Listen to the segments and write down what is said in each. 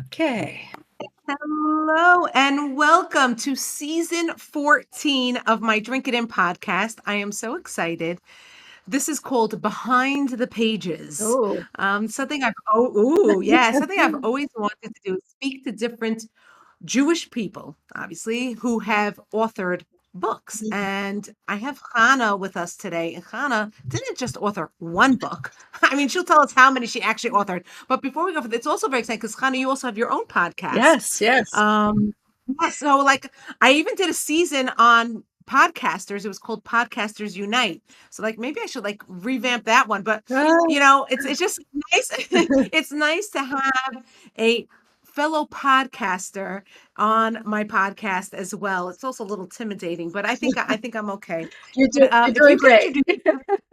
Okay. Hello and welcome to season 14 of my Drink It In podcast. I am so excited. This is called Behind the Pages. Oh, Something I've always wanted to do is speak to different Jewish people, obviously, who have authored books. And I have Chana with us today. And Chana didn't just author one book. I mean, she'll tell us how many she actually authored. But before we go for that, it's also very exciting because Chana, you also have your own podcast. yes, yes. Um, yeah, so like I even did a season on podcasters. It was called Podcasters Unite. So like maybe I should like revamp that one. But Ah, it's just nice. It's nice to have a fellow podcaster on my podcast as well. It's also a little intimidating, but I think I'm okay. But you're if you doing could great. introduce,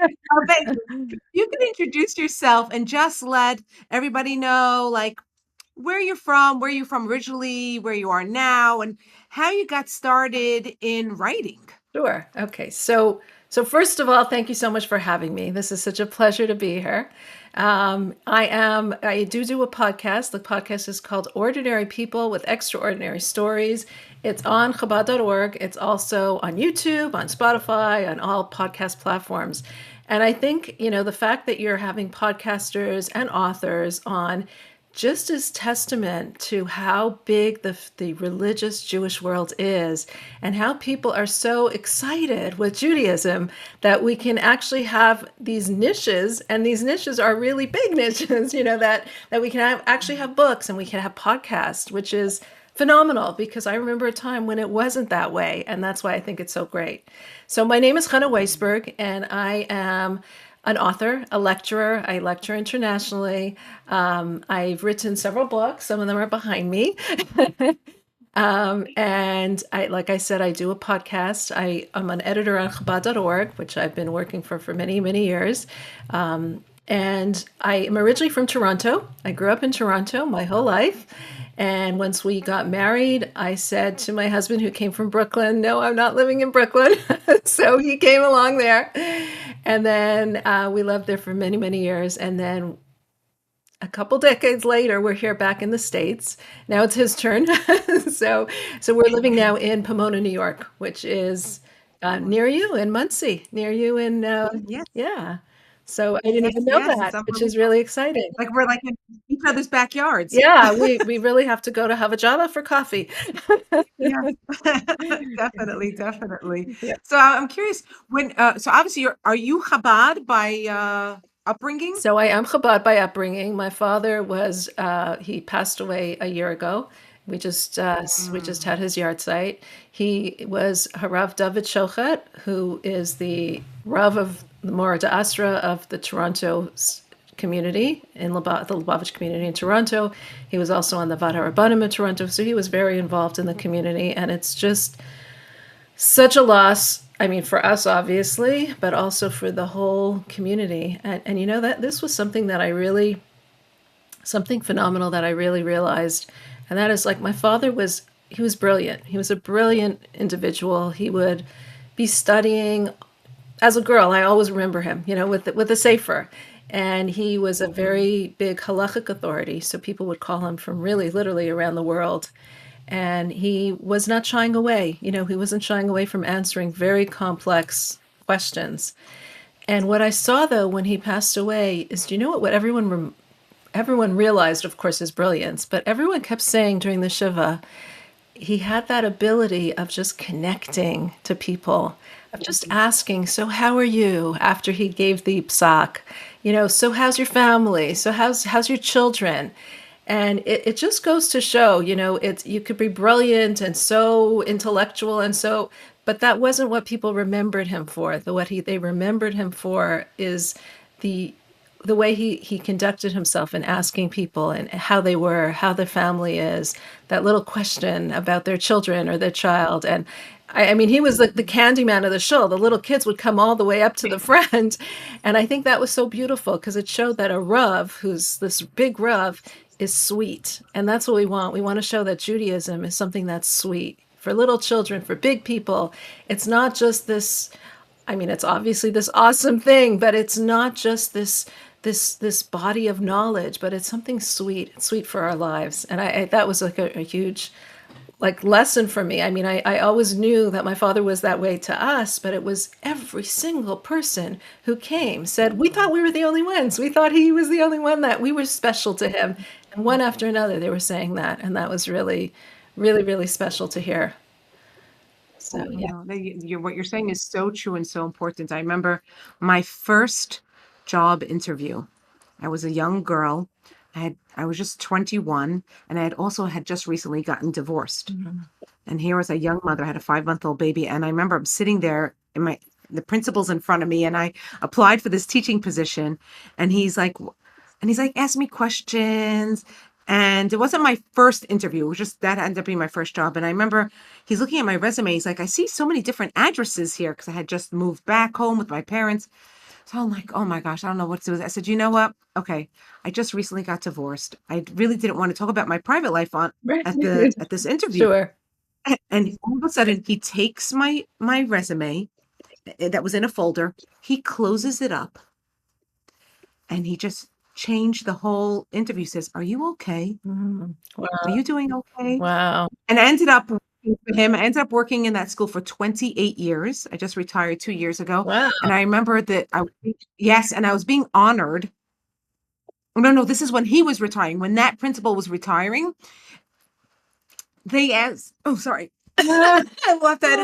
oh, thank you. If you could introduce yourself and just let everybody know, like where you're from originally, where you are now, and how you got started in writing. Sure. Okay. So first of all, thank you so much for having me. This is such a pleasure to be here. I do a podcast. The podcast is called Ordinary People with Extraordinary Stories. It's on Chabad.org. It's also on YouTube, on Spotify, on all podcast platforms. And I think, the fact that you're having podcasters and authors on just as testament to how big the religious Jewish world is and how people are so excited with Judaism that we can actually have these niches, and these niches are really big niches, that we can actually have books and we can have podcasts, which is phenomenal because I remember a time when it wasn't that way, and that's why I think it's so great. So my name is Chana Weisberg, and I am an author, a lecturer. I lecture internationally. I've written several books. Some of them are behind me. And like I said, I do a podcast. I'm an editor on Chabad.org, which I've been working for many, many years. And I am originally from Toronto. I grew up in Toronto my whole life. And once we got married, I said to my husband, who came from Brooklyn, no, I'm not living in Brooklyn. So he came along there. And then we lived there for many, many years. And then a couple decades later, we're here back in the States. Now it's his turn. so, so we're living now in Pomona, New York, which is near you in Muncie, near you in, Yes, yeah. So I didn't yes, even know yes. It's that, which is unbelievable. really exciting. Like we're like in each other's backyards. Yeah, we really have to go to have a Java for coffee. Yes, definitely, definitely. Yeah. So I'm curious so obviously are you Chabad by upbringing? So I am Chabad by upbringing. My father was he passed away a year ago. We just Mm, had his yard site. He was Harav David Shochet, who is the Rav of the Mora Asra of the Toronto community in the Lubavitch community in Toronto. He was also on the Vad HaRabbanim in Toronto, so he was very involved in the community, and it's just such a loss. I mean, for us, obviously, but also for the whole community. And that this was something phenomenal that I really realized. And that is like my father he was brilliant. He was a brilliant individual. He would be studying as a girl. I always remember him, with a sefer. And he was a very big halachic authority. So people would call him from really literally around the world. And he was not shying away. He wasn't shying away from answering very complex questions. And what I saw though when he passed away is, do you know what everyone realized, of course, his brilliance, but everyone kept saying during the Shiva, he had that ability of just connecting to people, of just asking, so how are you, after he gave the psak, so how's your family? So how's your children? And it just goes to show, you could be brilliant and so intellectual but that wasn't what people remembered him for. They remembered him for is the the way he conducted himself in asking people and how they were, how their family is, that little question about their children or their child. And I mean, he was the candy man of the show. The little kids would come all the way up to the front. And I think that was so beautiful because it showed that a Rav, who's this big Rav, is sweet. And that's what we want. We want to show that Judaism is something that's sweet for little children, for big people. It's not just this, I mean, it's obviously this awesome thing, but it's not just this this body of knowledge, but it's something sweet for our lives. And that was like a huge like lesson for me. I mean, I always knew that my father was that way to us, but it was every single person who came said, we thought we were the only ones. We thought he was the only one, that we were special to him. And one after another, they were saying that. And that was really special to hear. So, yeah. No, what you're saying is so true and so important. I remember my first job interview. I was a young girl. I was just 21, and I had just recently gotten divorced. Mhm. And here was a young mother, had a 5-month-old baby, and I remember I'm sitting there in the principal's in front of me, and I applied for this teaching position, and he's like asking me questions. And it wasn't my first interview. It was just that ended up being my first job. And I remember he's looking at my resume. He's like, I see so many different addresses here because I had just moved back home with my parents. So I'm like, oh my gosh, I don't know what to do. I said, you know what? Okay, I just recently got divorced. I really didn't want to talk about my private life on Right. at this interview. Sure. And all of a sudden, he takes my resume that was in a folder. He closes it up, and he just changed the whole interview. Says, "Are you okay? Mhm. Are Wow. you doing okay?" Wow. And I ended up working for him. I ended up working in that school for 28 years. I just retired 2 years ago, Wow. and I remember that yes, and I was being honored. No, no, this is when he was retiring. When that principal was retiring, they asked. Oh, sorry. I love that.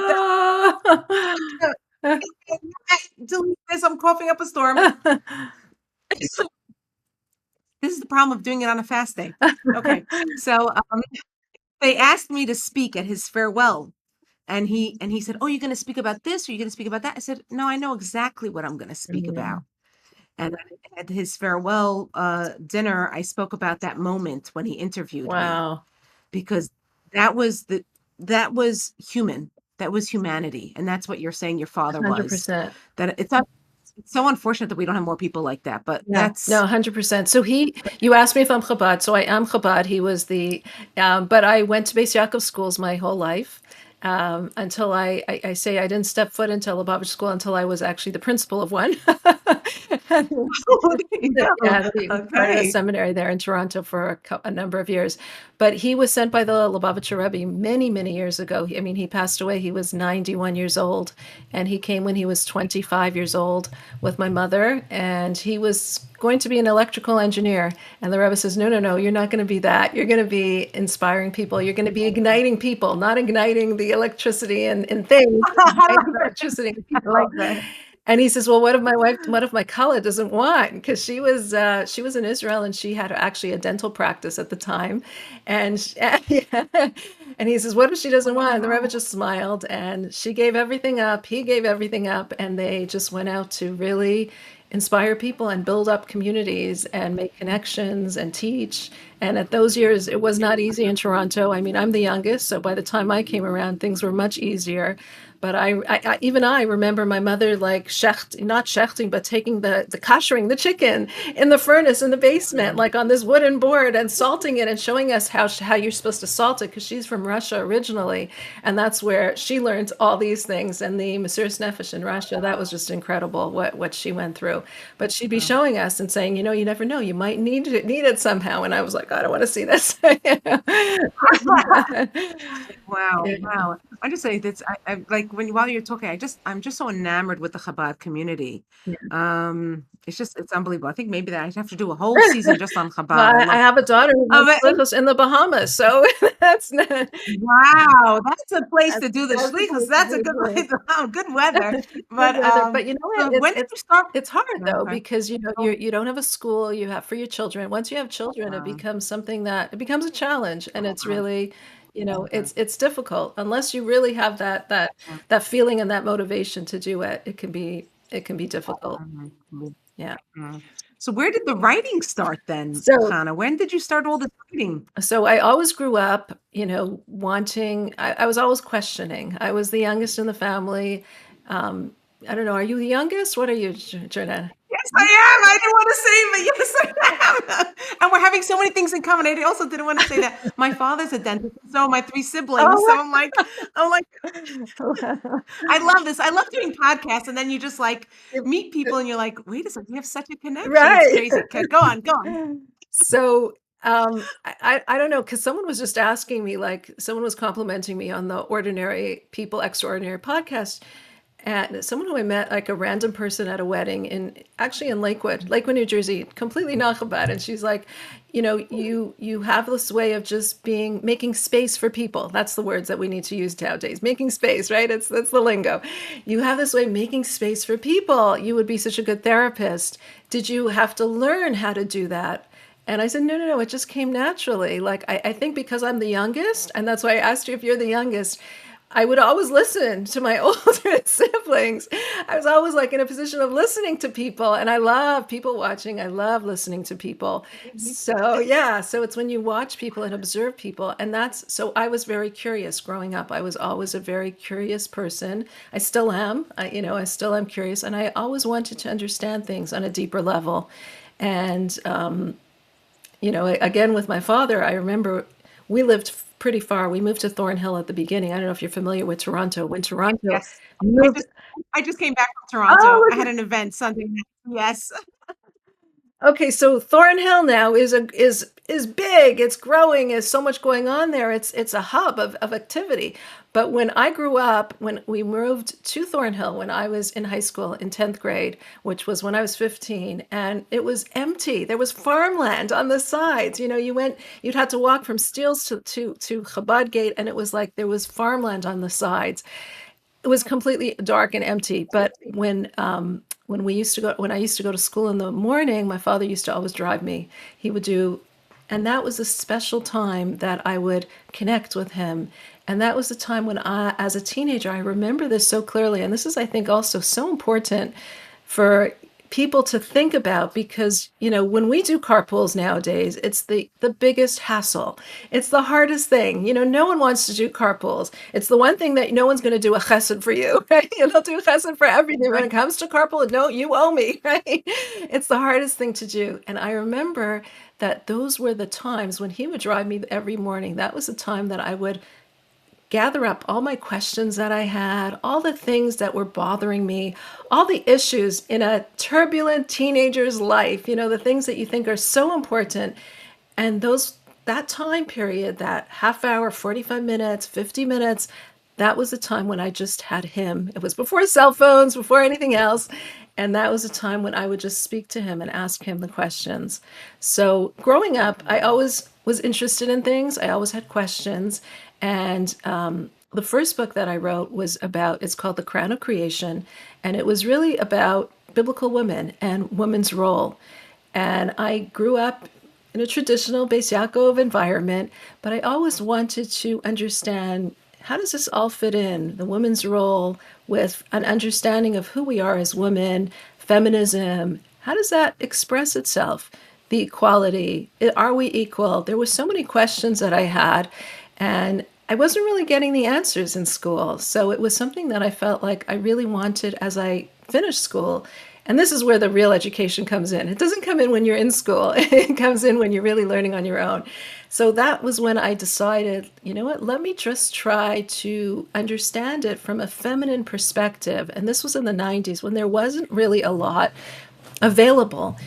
Delete this. I'm coughing up a storm. This is the problem of doing it on a fast day. Okay. So they asked me to speak at his farewell. And he said, "Oh, you're going to speak about this, or you're going to speak about that?" I said, "No, I know exactly what I'm going to speak about." Mm. And at his farewell dinner, I spoke about that moment when he interviewed me, Wow. because that was human. That was humanity. And that's what you're saying your father was. 100%. That it's so unfortunate that we don't have more people like that, but Yeah, no, 100%. So you asked me if I'm Chabad, so I am Chabad. He was but I went to Beis Yaakov schools my whole life, until I say I didn't step foot into Lubavitch school until I was actually the principal of one. there you go. Yeah, we started a Okay. seminary there in Toronto for a number of years. But he was sent by the Lubavitcher Rebbe many years ago. I mean, he passed away. He was 91 years old, and he came when he was 25 years old with my mother, and he was going to be an electrical engineer. And the Rebbe says, no, you're not going to be that. You're going to be inspiring people. You're going to be igniting people, not igniting the electricity and things, igniting electricity in I people. like that. And he says, "Well, what if my Kala doesn't want?" Because she was in Israel and she had actually a dental practice at the time, and and he says, "What if she doesn't want?" And the Rebbe Wow. just smiled, and she gave everything up. He gave everything up, and they just went out to really inspire people and build up communities and make connections and teach. And at those years, it was not easy in Toronto. I mean, I'm the youngest, so by the time I came around, things were much easier. But even I remember my mother like not shechting, but taking the kashering, the chicken in the furnace in the basement, like on this wooden board, and salting it and showing us how you're supposed to salt it, because she's from Russia originally, and that's where she learned all these things. And the Mesiras Nefesh in Russia, that was just incredible what she went through. But she'd be showing us and saying, you never know, you might need it somehow. And I was like, I don't want to see this. Wow, Yeah. wow. I just say that's I like while you're talking, I'm just so enamored with the Chabad community. It's unbelievable. I think maybe that I'd have to do a whole season just on Well, Chabad. I I love have a daughter who went it. to Shlichus in the Bahamas, so that's not Wow, that's a place that's to do the that's a shlichus. place to That's a do good it. place. Oh, good weather. Good But weather, but you know what? so It's when did it's you start? it's hard though, Okay. because you don't have a school you have for your children. Once you have children, it Uh, becomes something that it becomes a challenge, and it's uh, really, uh, it's difficult unless you really have that feeling and that motivation to do it. It can be difficult. uh, Yeah. So where did the writing start then, So Chana? When did you start all this writing? So I always grew up, wanting, I was always questioning. I was the youngest in the family. Um, I don't know, are you the youngest? What are you, Jordana? Yes, I am. I didn't want to say, but yes, I am. And we're having so many things in common. I also didn't want to say that my father's a dentist, and so are my three siblings. So Oh, I'm like, wow. I love this. I love doing podcasts, and then you just like meet people, and you're like, wait a second, we have such a connection. It's Right. crazy. Okay, go on, go on. So, I don't know, because someone was just asking me, like, someone was complimenting me on the Ordinary People Extraordinary podcast, and someone who I met, like a random person at a wedding actually in Lakewood, New Jersey, completely knockabout, and she's like, you have this way of just making space for people. That's the words that we need to use nowadays. Making space, right? That's the lingo. You have this way of making space for people. You would be such a good therapist. Did you have to learn how to do that? And I said, no, no, no, it just came naturally. Like, I think because I'm the youngest, and that's why I asked you if you're the youngest, I would always listen to my older siblings. I was always like in a position of listening to people, and I love people watching. I love listening to people. So, yeah, so it's when you watch people and observe people. And so I was very curious growing up. I was always a very curious person. I still am. I still am curious. And I always wanted to understand things on a deeper level. And again, with my father, I remember we lived pretty far. We moved to Thornhill at the beginning. I don't know if you're familiar with Toronto. When Toronto Yes, I moved, just I just came back from Toronto. oh, I had an event Sunday night. Yes. okay, so Thornhill now is big. It's growing. There's so much going on there. It's a hub of activity. But when I grew up, when we moved to Thornhill when I was in high school in 10th grade, which was when I was 15, and it was empty. There was farmland on the sides. You'd have to walk from Steeles to Chabad Gate, and it was like there was farmland on the sides. It was completely dark and empty. But when I used to go to school in the morning, my father used to always drive me. He would do, and that was a special time that I would connect with him. And that was the time when as a teenager, I remember this so clearly. And this is, I think, also so important for people to think about because, when we do carpools nowadays, it's the biggest hassle. It's the hardest thing. No one wants to do carpools. It's the one thing that no one's going to do a chesed for you, right? They'll do chesed for everything. When Right. it comes to carpool, no, you owe me, right? It's the hardest thing to do. And I remember that those were the times when he would drive me every morning. That was the time that I would gather up all my questions that I had, all the things that were bothering me, all the issues in a turbulent teenager's life, the things that you think are so important. And that time period, that half hour, 45 minutes, 50 minutes, that was the time when I just had him. It was before cell phones, before anything else. And that was a time when I would just speak to him and ask him the questions. So growing up, I always was interested in things. I always had questions. And the first book that I wrote it's called The Crown of Creation. And it was really about biblical women and women's role. And I grew up in a traditional Beis Yaakov environment, but I always wanted to understand how does this all fit in, the woman's role with an understanding of who we are as women, feminism, how does that express itself? The equality, are we equal? There were so many questions that I had, and I wasn't really getting the answers in school. So it was something that I felt like I really wanted as I finished school. And this is where the real education comes in. It doesn't come in when you're in school. It comes in when you're really learning on your own. So that was when I decided, you know what, let me just try to understand it from a feminine perspective. And this was in the 90s when there wasn't really a lot available,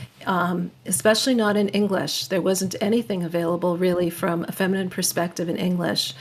especially not in English. There wasn't anything available really from a feminine perspective in English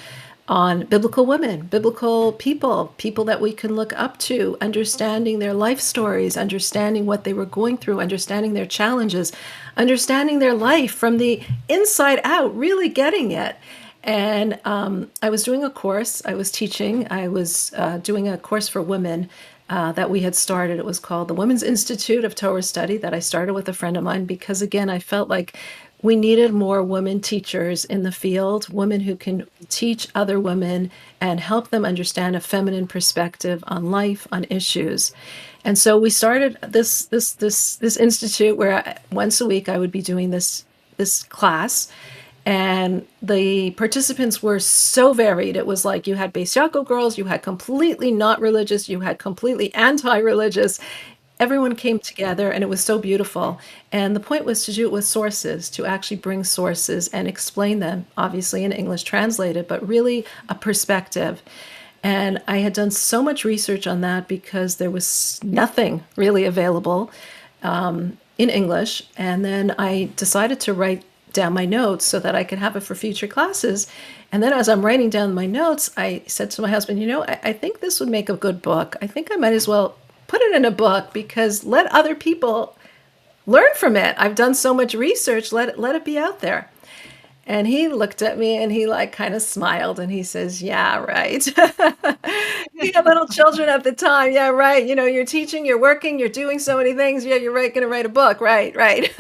on biblical women, biblical people that we can look up to, understanding their life stories, understanding what they were going through, understanding their challenges, understanding their life from the inside out, really getting it. And I was doing a course, I was teaching, I was doing a course for women that we had started. It was called the Women's Institute of Torah Study that I started with a friend of mine because, again, I felt like we needed more women teachers in the field, women who can teach other women and help them understand a feminine perspective on life, on issues. And so we started this institute where once a week I would be doing this class. And the participants were so varied. It was like you had Beis Yaakov girls, you had completely not religious, you had completely anti-religious. everyone came together and it was so beautiful. And the point was to do it with sources, to actually bring sources and explain them, obviously in English translated, but really a perspective. And I had done so much research on that because there was nothing really available in English. And then I decided to write down my notes so that I could have it for future classes. And then as I'm writing down my notes, I said to my husband, I think this would make a good book. I think I might as well put it in a book because let other people learn from it. I've done so much research, let it be out there. And he looked at me and he like kind of smiled and he says, "Yeah, right." He had little children at the time. Yeah, right. You're teaching, you're working, you're doing so many things. Yeah, you're right, going to write a book. Right, right.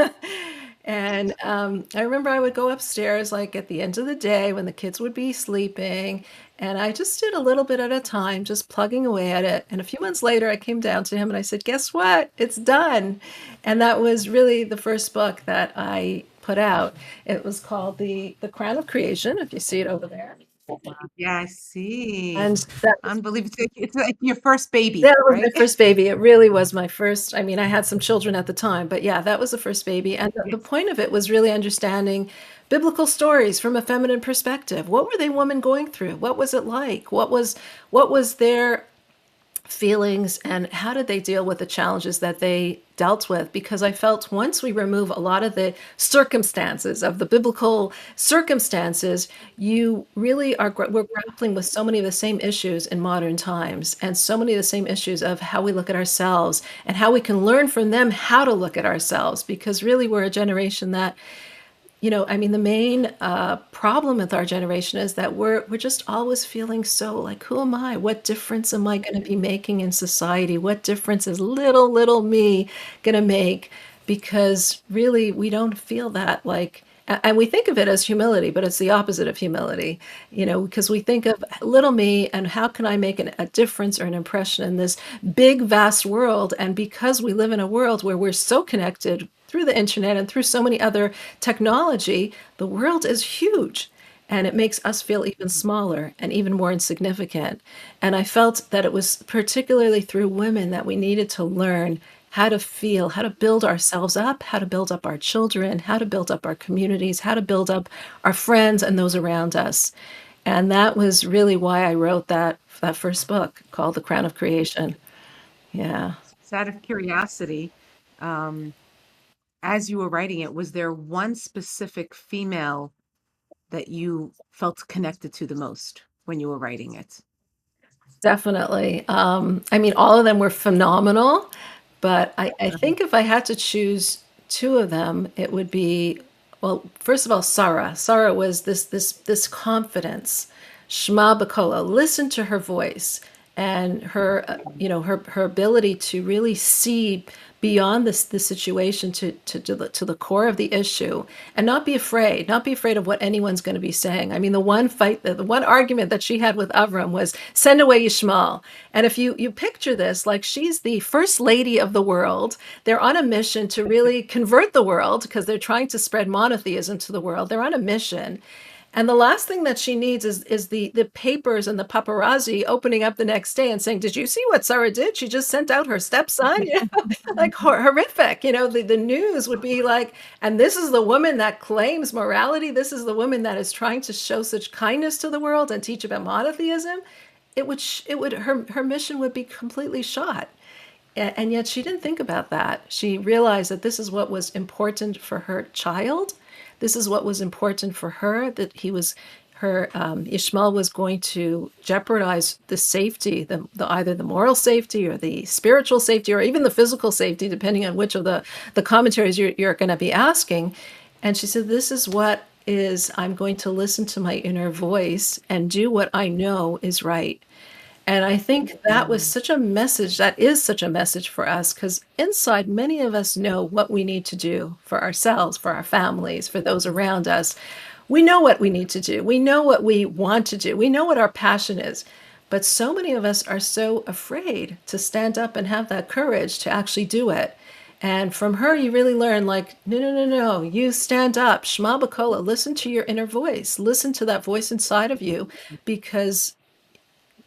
And I remember I would go upstairs like at the end of the day when the kids would be sleeping. And I just did a little bit at a time, just plugging away at it. And a few months later, I came down to him and I said, "Guess what? It's done." And that was really the first book that I put out. It was called The Crown of Creation, if you see it over there. Yeah, I see. And that was Unbelievable. It's like your first baby, that was my right? first baby. It really was my first. I mean, I had some children at the time, but yeah, that was the first baby. And the Yes. point of it was really understanding biblical stories from a feminine perspective. What were they women going through? What was it like? What was their feelings and how did they deal with the challenges that they dealt with? Because I felt once we remove a lot of the circumstances of the biblical circumstances, you really we're grappling with so many of the same issues in modern times and so many of the same issues of how we look at ourselves and how we can learn from them how to look at ourselves, because really we're a generation that, I mean, the main problem with our generation is that we're just always feeling so like, who am I? What difference am I going to be making in society? What difference is little me going to make? Because really, we don't feel that like, and we think of it as humility, but it's the opposite of humility, because we think of little me and how can I make a difference or an impression in this big, vast world? And because we live in a world where we're so connected through the internet and through so many other technology, the world is huge. And it makes us feel even smaller and even more insignificant. And I felt that it was particularly through women that we needed to learn how to feel, how to build ourselves up, how to build up our children, how to build up our communities, how to build up our friends and those around us. And that was really why I wrote that first book called The Crown of Creation. Yeah. It's out of curiosity. Um, as you were writing it, was there one specific female that you felt connected to the most when you were writing it? Definitely. I mean, all of them were phenomenal, but I think if I had to choose two of them, it would be, well, first of all, Sarah. Sarah was this confidence. Shema Bakola. Listen to her voice and her, her ability to really see beyond the situation to the core of the issue and not be afraid of what anyone's going to be saying. I mean, the one argument that she had with Avram was send away Yishmael. And if you picture this, like she's the first lady of the world, they're on a mission to really convert the world because they're trying to spread monotheism to the world. They're on a mission. And the last thing that she needs is the papers and the paparazzi opening up the next day and saying, "Did you see what Sarah did? She just sent out her stepson." Like horrific. The news would be like, and this is the woman that claims morality. This is the woman that is trying to show such kindness to the world and teach about monotheism. Her mission would be completely shot. And yet she didn't think about that. She realized that this is what was important for her child. This is what was important for her, that Ishmael was going to jeopardize the safety, either the moral safety or the spiritual safety or even the physical safety, depending on which of the commentaries you're going to be asking. And she said, this is what is, I'm going to listen to my inner voice and do what I know is right. And I think that was Mm. such a message, that is such a message for us, because inside, many of us know what we need to do for ourselves, for our families, for those around us. We know what we need to do. We know what we want to do. We know what our passion is. But so many of us are so afraid to stand up and have that courage to actually do it. And from her, you really learn like, no, no, no, no, you stand up, Shema Bakola, listen to your inner voice, listen to that voice inside of you, because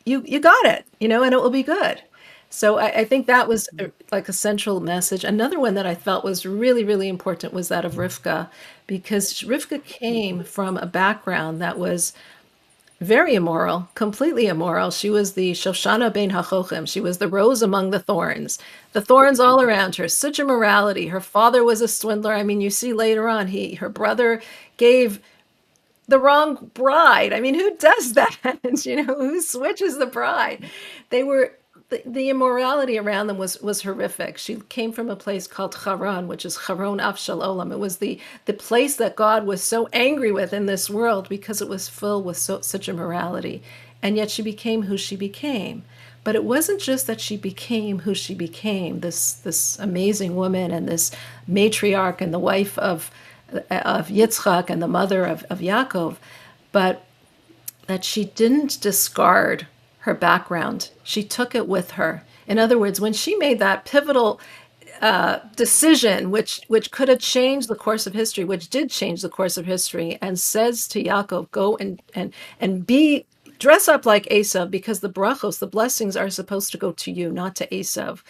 you got it, and it will be good. So I think that was like a central message. Another one that I felt was really, really important was that of Rivka, because Rivka came from a background that was very immoral, completely immoral. She was the Shoshana Bein HaChochim. She was the rose among the thorns all around her. Such immorality. Her father was a swindler. I mean, you see later on, her brother gave the wrong bride. I mean, who does that? Who switches the bride? They were the immorality around them was horrific. She came from a place called Haran, which is Haron Afshal Olam. It was the place that God was so angry with in this world because it was filled with such immorality. And yet she became who she became. But it wasn't just that she became who she became, this amazing woman and this matriarch and the wife of Yitzchak and the mother of Yaakov, but that she didn't discard her background. She took it with her. In other words, when she made that pivotal decision, which could have changed the course of history, which did change the course of history, and says to Yaakov, "Go and be dress up like Esav, because the brachos, the blessings, are supposed to go to you, not to Esav."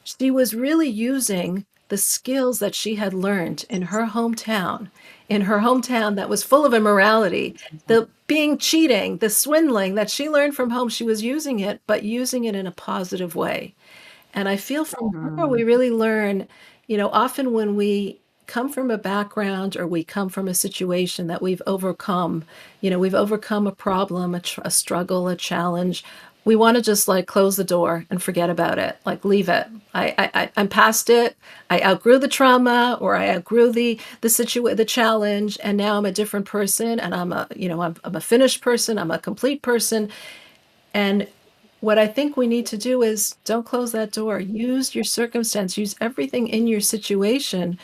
She was really using the skills that she had learned in her hometown that was full of immorality, the being cheating, the swindling that she learned from home. She was using it, but using it in a positive way. And I feel from her, we Mm. really learn, often when we come from a background or we come from a situation that we've overcome a problem, a struggle, a challenge. We want to just like close the door and forget about it, like leave it. I'm past it. I outgrew the trauma, or I outgrew the challenge, and now I'm a different person, and I'm a finished person. I'm a complete person, and what I think we need to do is don't close that door. Use your circumstance, use everything in your situation.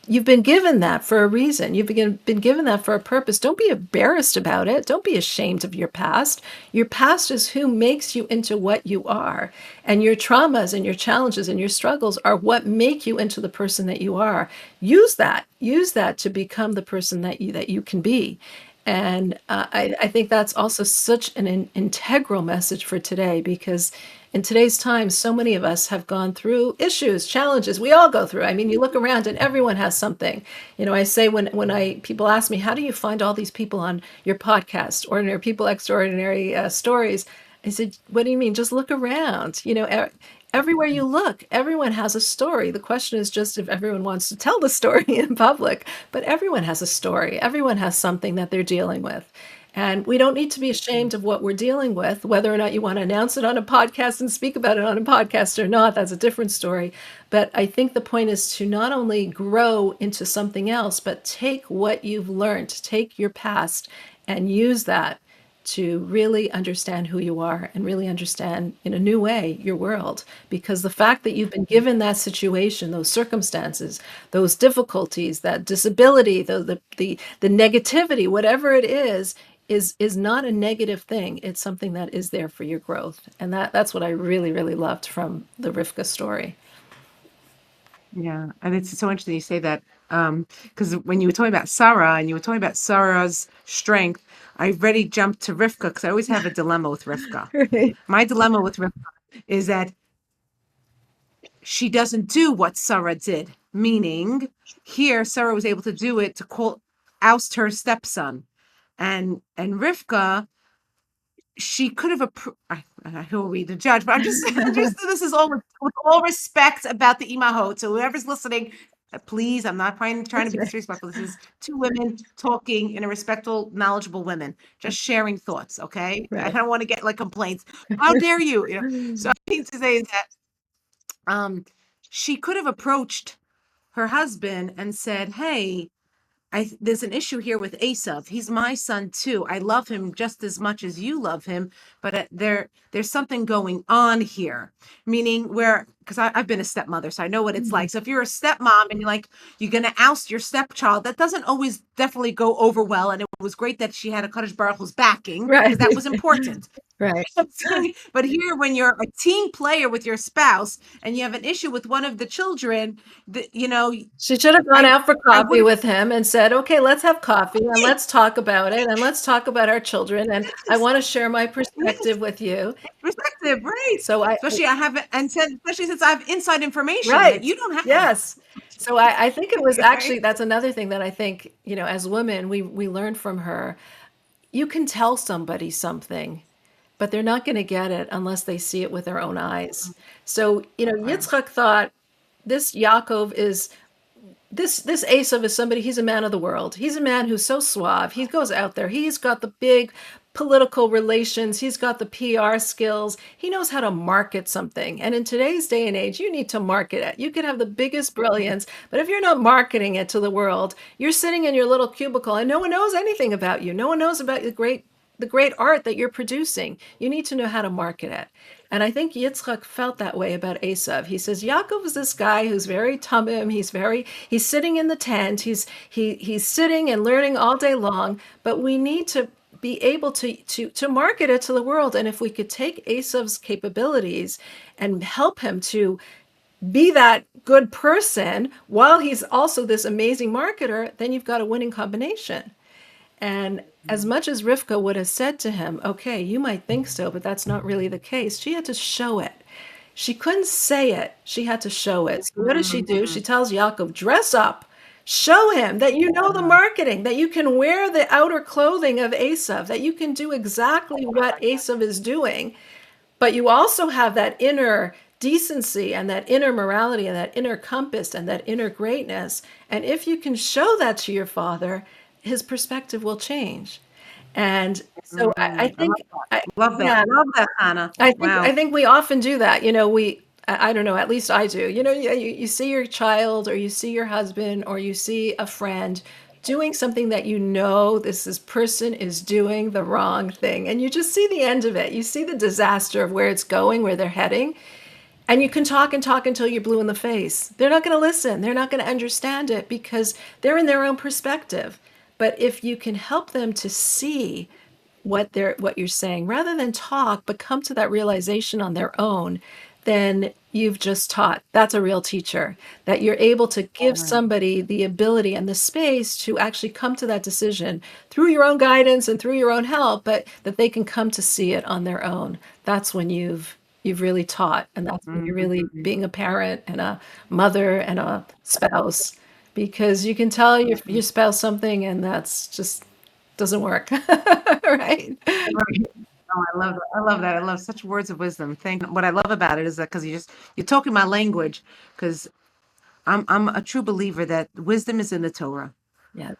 You've been given that for a reason. You've been given that for a purpose. Don't be embarrassed about it. Don't be ashamed of your past. Your past is who makes you into what you are. And your traumas and your challenges and your struggles are what make you into the person that you are. Use that. Use that to become the person that you can be. And I think that's also such an integral message for today, because in today's time, so many of us have gone through issues, challenges. We all go through. I mean, you look around and everyone has something. I say when people ask me, how do you find all these people on your podcast, Ordinary People, Extraordinary Stories? I said, what do you mean? Just look around. Everywhere you look, everyone has a story. The question is just if everyone wants to tell the story in public, but everyone has a story. Everyone has something that they're dealing with. And we don't need to be ashamed of what we're dealing with. Whether or not you want to announce it on a podcast and speak about it on a podcast or not, that's a different story. But I think the point is to not only grow into something else, but take what you've learned, take your past, and use that to really understand who you are and really understand in a new way your world. Because the fact that you've been given that situation, those circumstances, those difficulties, that disability, the negativity, whatever it is not a negative thing. It's something that is there for your growth. And that's what I really, really loved from the Rivka story. Yeah, and it's so interesting you say that, because when you were talking about Sarah and you were talking about Sarah's strength, I already jumped to Rivka because I always have a dilemma with Rivka. Right. My dilemma with Rivka is that she doesn't do what Sarah did, meaning here Sarah was able to do it to oust her stepson, and Rivka, she could have who are we to judge? But I'm just, just this is all with all respect about the imahot. So whoever's listening, please, I'm not trying to That's be right. disrespectful. This is two women talking in a respectful, knowledgeable women, just sharing thoughts. Okay, I Right. don't want to get like complaints. How dare you? So I need to say that um, she could have approached her husband and said, "Hey, there's an issue here with Asav. He's my son too. I love him just as much as you love him, but there's something going on here." Meaning where, because I've been a stepmother, so I know what it's like. So if you're a stepmom and you're gonna oust your stepchild, that doesn't always definitely go over well. And it was great that she had a Kadosh Baruch Hu's backing, because Right. that was important. Right. But here, when you're a team player with your spouse and you have an issue with one of the children, She should have gone I out for I coffee wouldn't with him and said, "Okay, let's have coffee and let's talk about it and let's talk about our children, and I yes, wanna share my yes, perspective with you." perspective, right? So Especially I have and said, especially since I have inside information that right. you don't have, Yes. So I think it was right? actually that's another thing that I think, as women, we learned from her. You can tell somebody something, but they're not gonna get it unless they see it with their own eyes. So, Wow. Yitzchak thought, this Yaakov is this Esav is somebody, he's a man of the world. He's a man who's so suave. He goes out there. He's got the big political relations. He's got the PR skills. He knows how to market something. And in today's day and age, you need to market it. You could have the biggest brilliance, but if you're not marketing it to the world, you're sitting in your little cubicle and no one knows anything about you. No one knows about the great art that you're producing. You need to know how to market it. And I think Yitzchak felt that way about Esav. He says Yaakov is this guy who's very tamim. He's sitting in the tent. He's sitting and learning all day long. But we need to be able to market it to the world. And if we could take Esav's capabilities and help him to be that good person while he's also this amazing marketer, then you've got a winning combination. And as much as Rivka would have said to him, okay, you might think so, but that's not really the case, she had to show it. She couldn't say it, she had to show it. So what does she do? She Mhm. tells Yaakov, dress up, show him that you know the marketing, that you can wear the outer clothing of Esav, that you can do exactly what Esav is doing, but you also have that inner decency and that inner morality and that inner compass and that inner greatness. And if you can show that to your father, his perspective will change. And so I I love think, I, that. Love that. yeah, Love that, Hannah. I think I Wow. think we often do that. I don't know, at least I do. You see your child or you see your husband or you see a friend doing something that this person is doing the wrong thing, and you just see the end of it. You see the disaster of where it's going, where they're heading, and you can talk and talk until you're blue in the face. They're not going to listen. They're not going to understand it because they're in their own perspective. But if you can help them to see what you're saying rather than talk but come to that realization on their own, then you've just taught. That's a real teacher, that you're able to give Right. somebody the ability and the space to actually come to that decision through your own guidance and through your own help, but that they can come to see it on their own. That's when you've really taught, and that's when you're really Mhm. being a parent and a mother and a spouse, because you can tell your spouse something and that's just doesn't work. Right? Right. Oh, I love that. I love that. I love such words of wisdom. Thank what I love about it is that because you're talking my language, because I'm a true believer that wisdom is in the Torah. Yeah.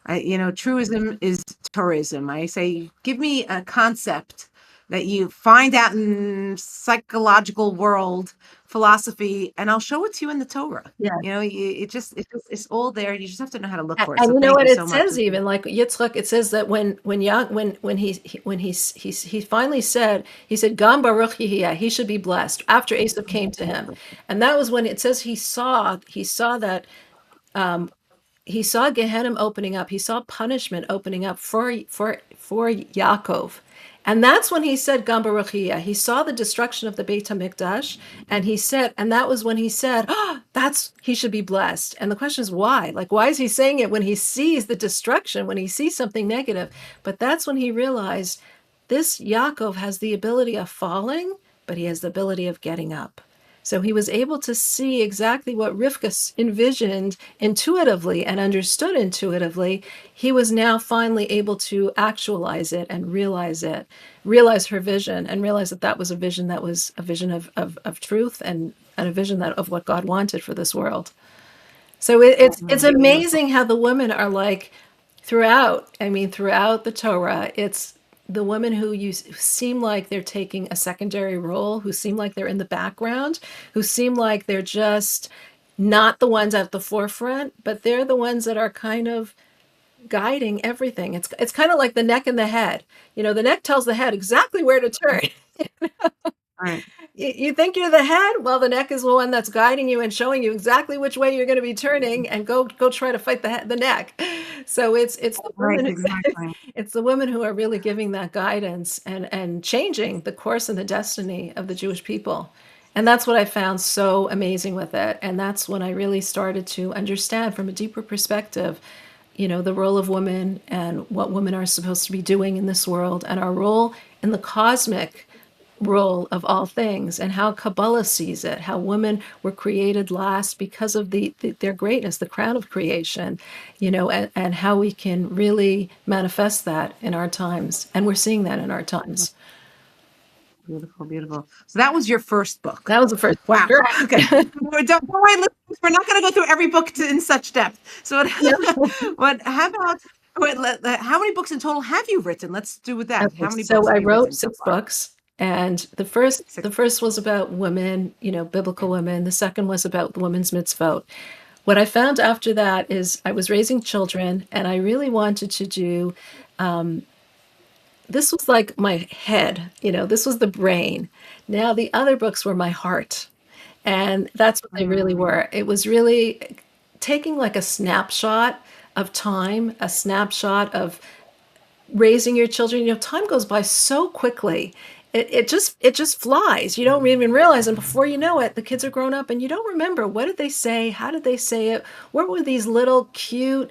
Truism is tourism. I say, give me a concept that you find out in psychological world philosophy, and I'll show it to you in the Torah. Yeah. It's all there. You just have to know how to look A- for it. And So you know thank what you it so much. says, even like Yitzchak, it says that when he finally said Gam Baruch Yehiyah, he should be blessed after Esav came to him, and that was when it says he saw that he saw Gehenna opening up. He saw punishment opening up for Yaakov. And that's when he said Gam Baruch Yehiyah. He saw the destruction of the Beit HaMikdash, and that was when he said, oh, that's he should be blessed. And the question is why? Like, why is he saying it when he sees the destruction, when he sees something negative? But that's when he realized this Yaakov has the ability of falling, but he has the ability of getting up. So he was able to see exactly what Rivka envisioned intuitively and understood intuitively. He was now finally able to actualize it and realize her vision, and realize that that was a vision, that was a vision of truth, and a vision of what God wanted for this world. So it's Beautiful. amazing how the women are like throughout the Torah, it's the women who seem like they're taking a secondary role, who seem like they're in the background, who seem like they're just not the ones at the forefront, but they're the ones that are kind of guiding everything. It's kind of like the neck and the head. The neck tells the head exactly where to turn. Right. You think you're the head? Well, the neck is the one that's guiding you and showing you exactly which way you're going to be turning, and go try to fight the neck. So it's the Right, women exactly. it's the women who are really giving that guidance and changing the course and the destiny of the Jewish people. And that's what I found so amazing with it. And that's when I really started to understand from a deeper perspective, the role of women and what women are supposed to be doing in this world and our role in the cosmic role of all things, and how Kabbalah sees it, how women were created last because of their greatness, the crown of creation, and how we can really manifest that in our times. And we're seeing that in our Mhm. times. Beautiful, beautiful. So that was your first book. That was the first Wow. Okay. book. Don't worry, listeners, we're not going to go through every book in such depth. So, Yeah. how about, how many books in total have you written? Let's do with that. Okay, How many so books I have you wrote written so six far? books, and the first Six. the first was about women, biblical women. The second was about the women's mitzvot. What I found after that is I was raising children, and I really wanted to do. This was like my head, this was the brain. Now the other books were my heart, and that's what they really Mm, were. It was really taking like a snapshot of time, a snapshot of raising your children. Time goes by so quickly. It just flies. You don't even realize, and before you know it, the kids are grown up, and you don't remember what did they say, how did they say it, what were these little cute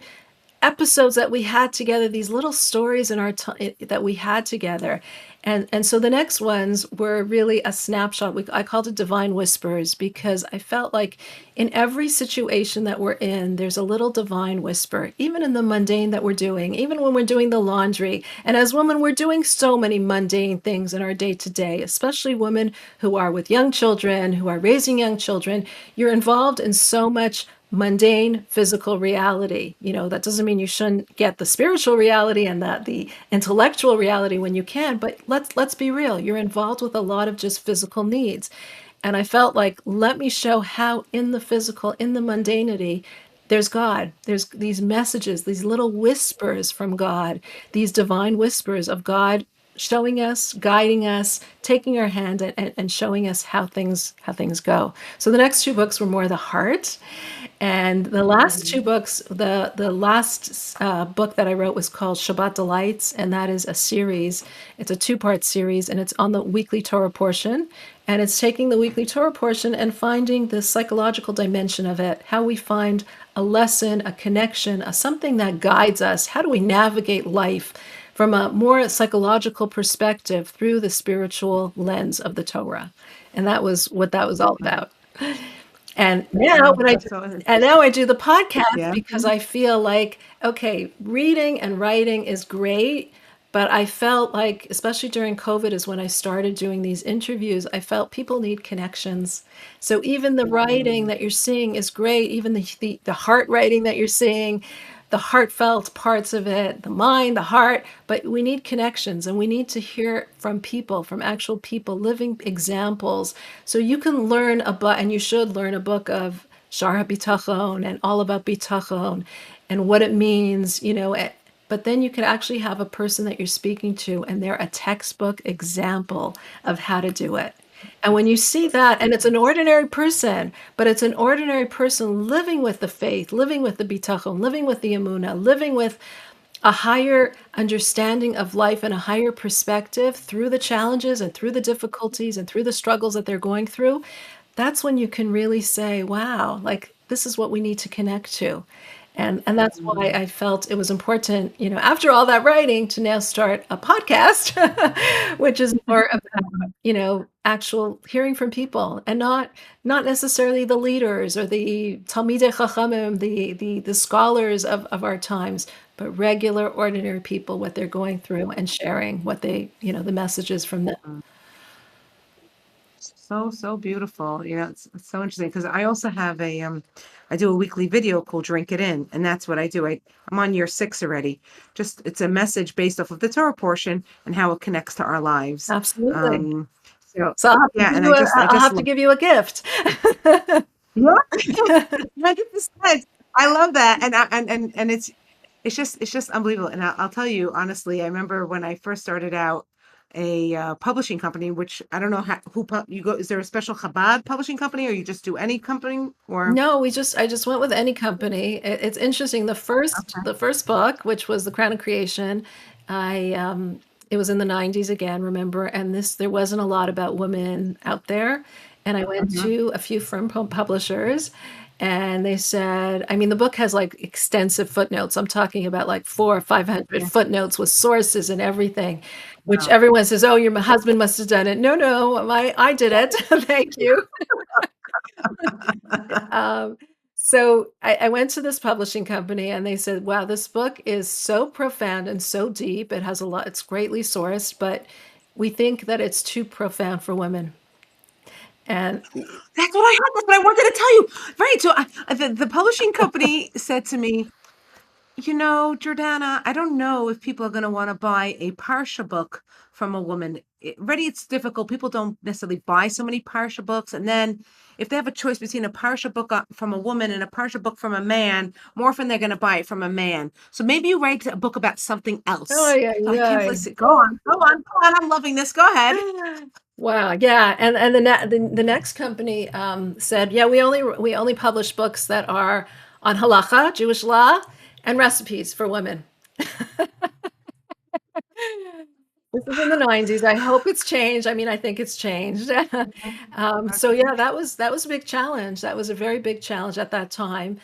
episodes that we had together, these little stories in our time that we had together. And so the next ones were really a snapshot. I called it Divine Whispers because I felt like in every situation that we're in, there's a little divine whisper, even in the mundane that we're doing, even when we're doing the laundry. And as women, we're doing so many mundane things in our day to day, especially women who are with young children, who are raising young children. You're involved in so much mundane physical reality. That doesn't mean you shouldn't get the spiritual reality and the intellectual reality when you can, but let's be real. You're involved with a lot of just physical needs. And I felt like, let me show how in the physical, in the mundanity, there's God. There's these messages, these little whispers from God, these divine whispers of God showing us, guiding us, taking our hand and showing us how things go. So the next two books were more the heart, and the last two mm, books, the last book that I wrote was called Shabbat Delights, and that is a series. It's a two-part series, and it's on the weekly Torah portion, and it's taking the weekly Torah portion and finding the psychological dimension of it, how we find a lesson, a connection, something that guides us. How do we navigate life from a more psychological perspective through the spiritual lens of the Torah? And that was what that was all mm. about. And now Wow, when I that's do, so, and now I do the podcast yeah. because I feel like, okay, reading and writing is great, but I felt like, especially during COVID, is when I started doing these interviews, I felt people need connections. So even the writing Mm, that you're seeing is great, even the heart writing that you're seeing, the heartfelt parts of it, the mind, the heart, but we need connections, and we need to hear from people, from actual people, living examples. So you can learn a book, and you should learn a book of Shara Bitachon and all about Bitachon and what it means, but then you could actually have a person that you're speaking to, and they're a textbook example of how to do it. And when you see that, and it's an ordinary person, but it's an ordinary person living with the faith, living with the bitachon, living with the emunah, living with a higher understanding of life and a higher perspective through the challenges and through the difficulties and through the struggles that they're going through, that's when you can really say, wow, like this is what we need to connect to. And that's why mm, I felt it was important, after all that writing, to now start a podcast, which is more about, actual hearing from people, and not necessarily the leaders or the Talmidei Chachamim, the scholars of our times, but regular, ordinary people, what they're going through and sharing what the messages from them. mm. So, so beautiful. It's so interesting because I also have I do a weekly video called Drink It In, and that's what I do. I'm on year 6 already. Just it's a message based off of the Torah portion and how it connects to our lives. Absolutely. Um, so So yeah, and I I'll just have to love, give you a gift. yeah, 100%. I love that, and it's just unbelievable. And I'll tell you honestly, I remember when I first started out. a publishing company, which I don't know you go. Is there a special Chabad publishing company, or you just do any company? Or No, I just went with any company. It's interesting. The first book, which was The Crown of Creation, I it was in the 90s again, remember, and this there wasn't a lot about women out there. And I went Mhm. to a few publishers and they said, I mean, the book has like extensive footnotes. I'm talking about like 400 or 500 Yeah. footnotes with sources and everything, which Wow. everyone says, "Oh, your husband must have done it." No, no, I did it. Thank you. Um, so I went to this publishing company and they said, wow, this book is so profound and so deep. It has a lot, it's greatly sourced, but we think that it's too profound for women. And That's what I had. That's what I wanted to tell you. Right. So the publishing company said to me, Jordana, I don't know if people are going to want to buy a Parsha book from a woman. Already, it's difficult. People don't necessarily buy so many Parsha books. And then if they have a choice between a Parsha book from a woman and a Parsha book from a man, more often they're going to buy it from a man. So maybe you write a book about something oh else. yeah, So I can't yeah. listen. Go on, go on, go on. I'm loving this. Go ahead. Wow, yeah, and the next company said, yeah, we only publish books that are on halacha, Jewish law, and recipes for women. This is in the 90s. I hope it's changed. I mean, I think it's changed. So Okay. yeah, that was a big challenge. That was a very big challenge at that time.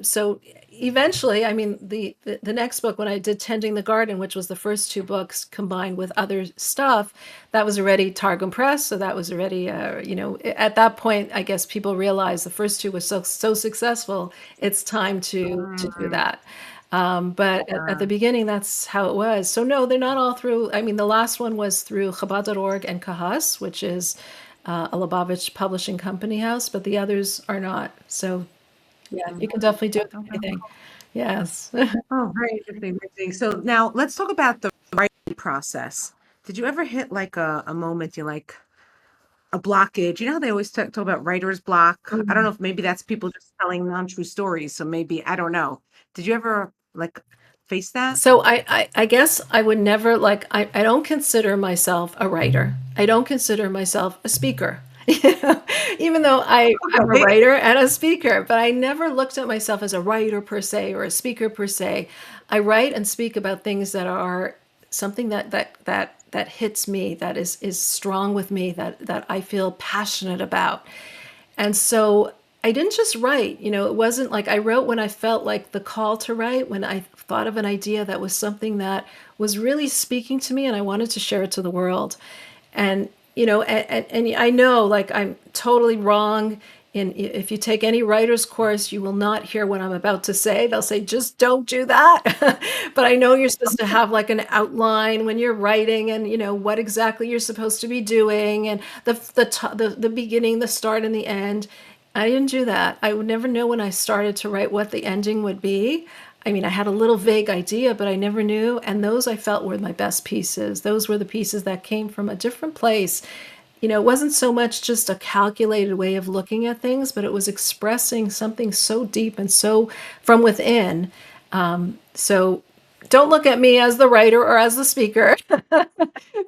So eventually, I mean, the next book when I did Tending the Garden, which was the first two books combined with other stuff, that was already Targum Press. So that was already, at that point, I guess people realized the first two were so successful. It's time to do Mm, that. But at the beginning, that's how it was. So no, they're not all through. I mean, the last one was through Chabad.org and Kahas, which is a Lubavitch publishing company house, but the others are not. So yeah, mm. you can definitely do it with Okay. anything. Yes. Oh, very interesting, very interesting. So now let's talk about the writing process. Did you ever hit like a moment you like a blockage? You know how they always talk about writer's block? I don't know if maybe that's people just telling non-true stories. So maybe, I don't know. Did you ever like face that? So I guess I would never like I don't consider myself a writer. I don't consider myself a speaker. Even though I'm a Okay. writer and a speaker, but I never looked at myself as a writer per se or a speaker per se. I write and speak about things that are something that hits me, that is strong with me, that I feel passionate about. And so I didn't just write, it wasn't like I wrote when I felt like the call to write, when I thought of an idea that was something that was really speaking to me and I wanted to share it to the world. And, and I know like I'm totally wrong. If you take any writer's course, you will not hear what I'm about to say. They'll say, just don't do that. But I know you're supposed to have like an outline when you're writing and, what exactly you're supposed to be doing and the beginning, the start, and the end. I didn't do that. I would never know when I started to write what the ending would be. I mean, I had a little vague idea, but I never knew. And those I felt were my best pieces. Those were the pieces that came from a different place. It wasn't so much just a calculated way of looking at things, but it was expressing something so deep and so from within. So don't look at me as the writer or as the speaker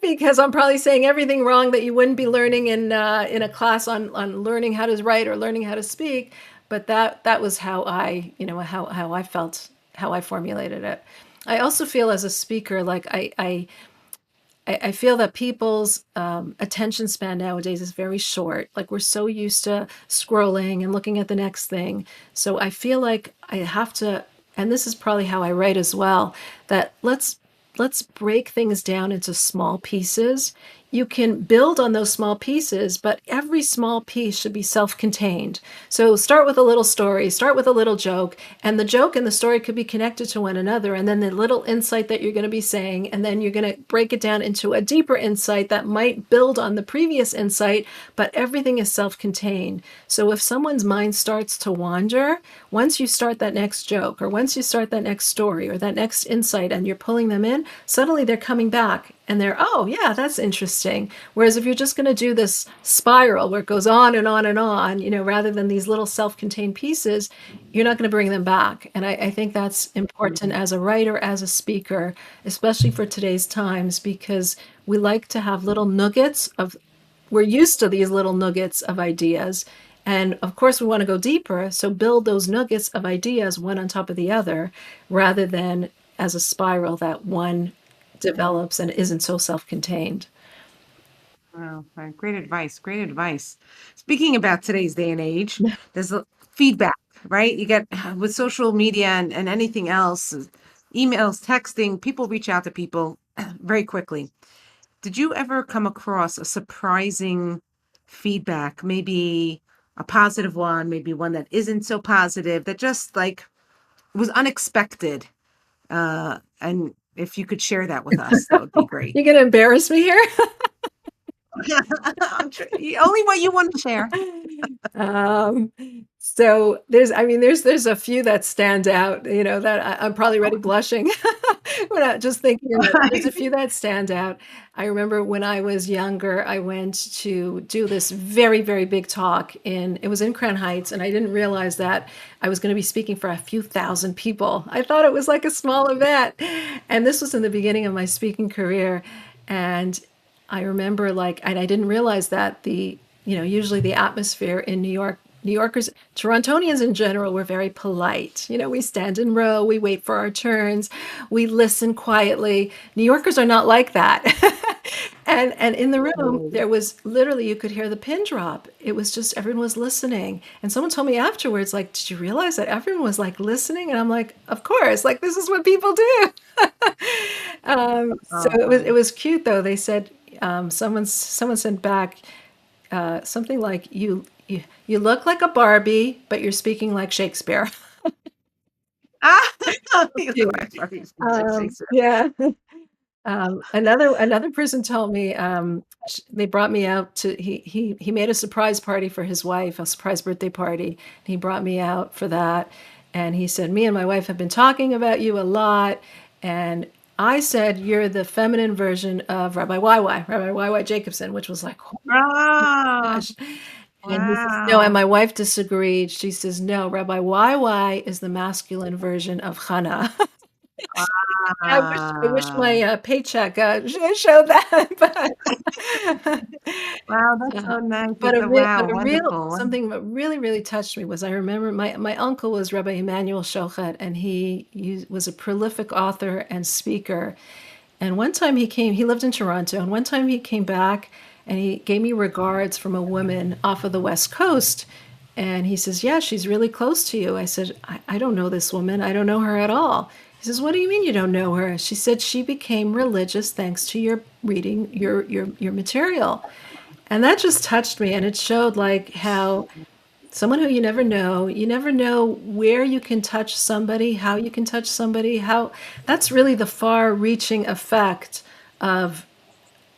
because I'm probably saying everything wrong that you wouldn't be learning in a class on learning how to write or learning how to speak. But that was how how I felt, how I formulated it. I also feel as a speaker, like I feel that people's attention span nowadays is very short. Like we're so used to scrolling and looking at the next thing. So I feel like I have to, and this is probably how I write as well, that let's break things down into small pieces. You can build on those small pieces, but every small piece should be self-contained. So start with a little story, start with a little joke, and the joke and the story could be connected to one another. And then the little insight that you're going to be saying, and then you're going to break it down into a deeper insight that might build on the previous insight, but everything is self-contained. So if someone's mind starts to wander, once you start that next joke, or once you start that next story, or that next insight, and you're pulling them in, suddenly they're coming back and they're, oh yeah, that's interesting. Whereas if you're just going to do this spiral where it goes on and on and on, rather than these little self-contained pieces, you're not going to bring them back. And I think that's important Mhm. as a writer, as a speaker, especially for today's times, because we like to have little nuggets of, we're used to these little nuggets of ideas. And of course, we want to go deeper. So build those nuggets of ideas one on top of the other, rather than as a spiral that one develops and isn't so self-contained. Wow, right. Great advice. Great advice. Speaking about today's day and age, there's feedback, right? You get with social media and anything else, emails, texting, people reach out to people very quickly. Did you ever come across a surprising feedback, maybe a positive one, maybe one that isn't so positive, that just like was unexpected? And if you could share that with us, that would be great. You're going to embarrass me here. Only what you want to share. Um, so there's a few that stand out, that I'm probably already blushing when I just thinking of it. There's a few that stand out. I remember when I was younger, I went to do this very, very big talk it was in Crown Heights, and I didn't realize that I was going to be speaking for a few thousand people. I thought it was like a small event. And this was in the beginning of my speaking career. And I remember and I didn't realize that usually the atmosphere in New York, New Yorkers, Torontonians in general, were very polite. We stand in row, we wait for our turns, we listen quietly. New Yorkers are not like that. And in the room, Oh. there was literally, you could hear the pin drop. It was just everyone was listening. And someone told me afterwards, like, did you realize that everyone was like listening? And I'm like, of course, like this is what people do. So it Oh. was cute though. They said someone sent back something like you look like a Barbie, but you're speaking like Shakespeare. Ah, you look Cute. like Barbie from Shakespeare. Yeah. Another person told me they brought me out to he made a surprise party for his wife, a surprise birthday party. And he brought me out for that, and he said, "Me and my wife have been talking about you a lot." And I said, "You're the feminine version of Rabbi YY Jacobson," which was like, oh Ah, gosh. And he says, "No," and wow. my wife disagreed. She says, "No, Rabbi YY is the masculine version of Chana." I wish Ah. my paycheck showed that, but Wow, that's uh, so nice. but It's a a real, wow, but a real wonderful. something that really, really touched me was I remember my uncle was Rabbi Emmanuel Shochet, and he was a prolific author and speaker. And one time he lived in Toronto, and one time he came back and he gave me regards from a woman off of the West Coast. And he says, "Yeah, she's really close to you." I said, I don't know this woman. I don't know her at all. He says, "What do you mean you don't know her?" She said, "She became religious thanks to your reading your material." And that just touched me. And it showed like how someone who you never know where you can touch somebody, how you can touch somebody, how that's really the far reaching effect of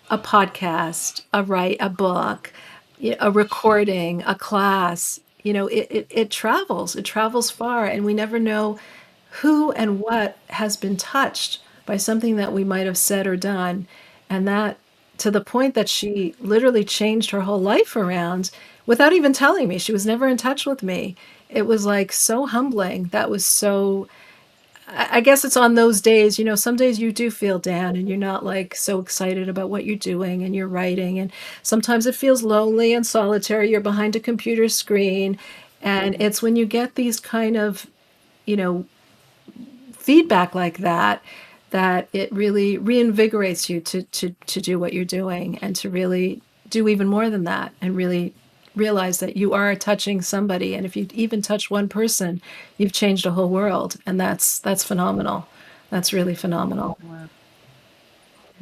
a podcast, a book, a recording, a class. It travels far, and we never know who and what has been touched by something that we might have said or done. And that to the point that she literally changed her whole life around without even telling me. She was never in touch with me. It was like so humbling. That was so, I guess it's on those days, some days you do feel down and you're not like so excited about what you're doing and you're writing. And sometimes it feels lonely and solitary. You're behind a computer screen. And it's when you get these kind of, you know, feedback like that, that it really reinvigorates you to do what you're doing and to really do even more than that and really realize that you are touching somebody. And if you even touch one person, you've changed a whole world. And that's phenomenal. That's really phenomenal. Wow.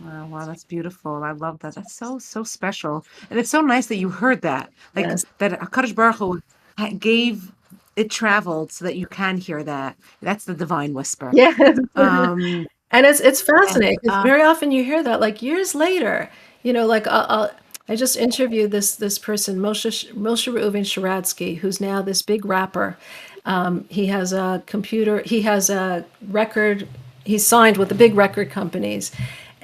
Wow, wow, that's beautiful. I love that. That's so, so special. And it's so nice that you heard that. Like Yes. that HaKadosh Baruch Hu gave it traveled so that you can hear that. That's the divine whisper. Yes. Um, And it's and fascinating because very often you hear that like years later, like I just interviewed this person, Moshe Reuven Sharadsky, who's now this big rapper. He has a record, he's signed with the big record companies.